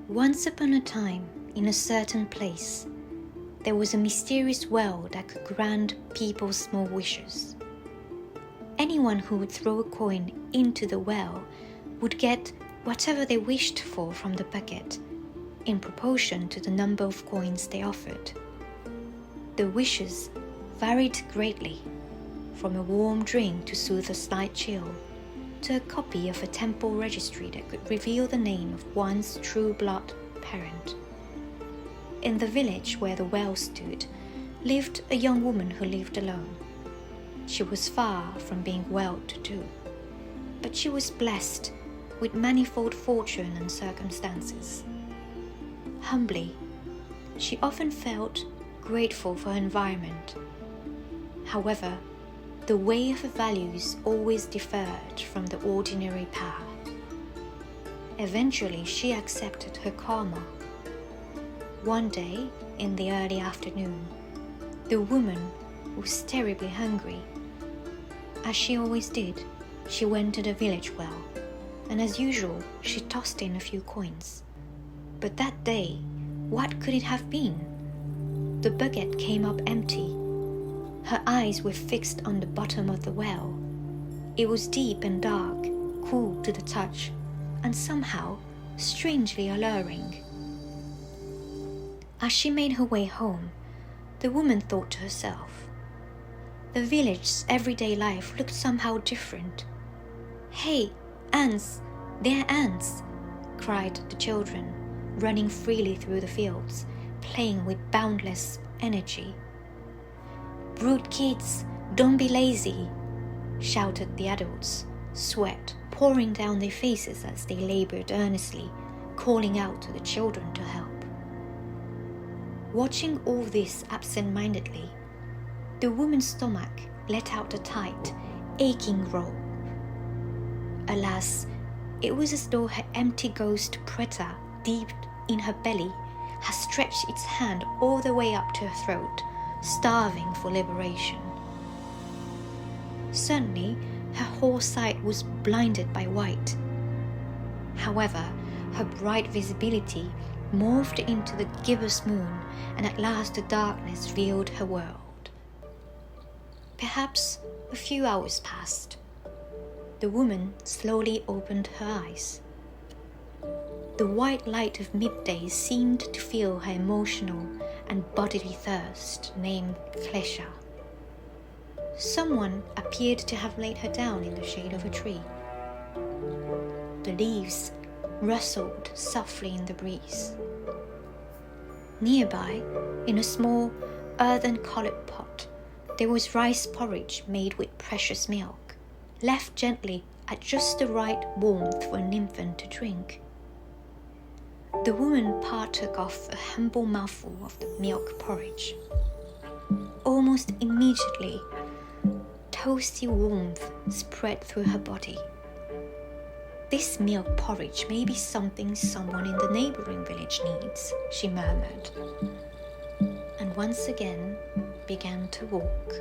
Once upon a time, in a certain place, there was a mysterious well that could grant people's small wishes. Anyone who would throw a coin into the well would get whatever they wished for from the bucket, in proportion to the number of coins they offered. The wishes varied greatly, from a warm drink to soothe a slight chill, to a copy of a temple registry that could reveal the name of one's true blood parent. In the village where the well stood, lived a young woman who lived alone. She was far from being well-to-do, but she was blessed with manifold fortune and circumstances. Humbly, she often felt grateful for her environment. However, the way of her values always differed from the ordinary path. Eventually, she accepted her karma. One day, in the early afternoon, the woman was terribly hungry. As she always did, she went to the village well, and as usual, she tossed in a few coins. But that day, what could it have been? The bucket came up empty. Her eyes were fixed on the bottom of the well. It was deep and dark, cool to the touch, and somehow strangely alluring. As she made her way home, the woman thought to herself, the village's everyday life looked somehow different. "Hey, ants! They're ants!" cried the children, running freely through the fields, playing with boundless energy. "Rude kids, don't be lazy!" shouted the adults, sweat pouring down their faces as they labored earnestly, calling out to the children to help. Watching all this absent-mindedly, the woman's stomach let out a tight, aching roll. Alas, it was as though her empty ghost preta, deep in her belly, had stretched its hand all the way up to her throat, starving for liberation. Suddenly, her whole sight was blinded by white. However, her bright visibility morphed into the gibbous moon, and at last the darkness veiled her world. Perhaps a few hours passed. The woman slowly opened her eyes. The white light of midday seemed to fill her emotional and bodily thirst, named klesha. Someone appeared to have laid her down in the shade of a tree. The leaves rustled softly in the breeze. Nearby, in a small earthen-colored pot, there was rice porridge made with precious milk, left gently at just the right warmth for an infant to drink. The woman partook of a humble mouthful of the milk porridge. Almost immediately, toasty warmth spread through her body. "This milk porridge may be something someone in the neighboring village needs," she murmured, and once again began to walk.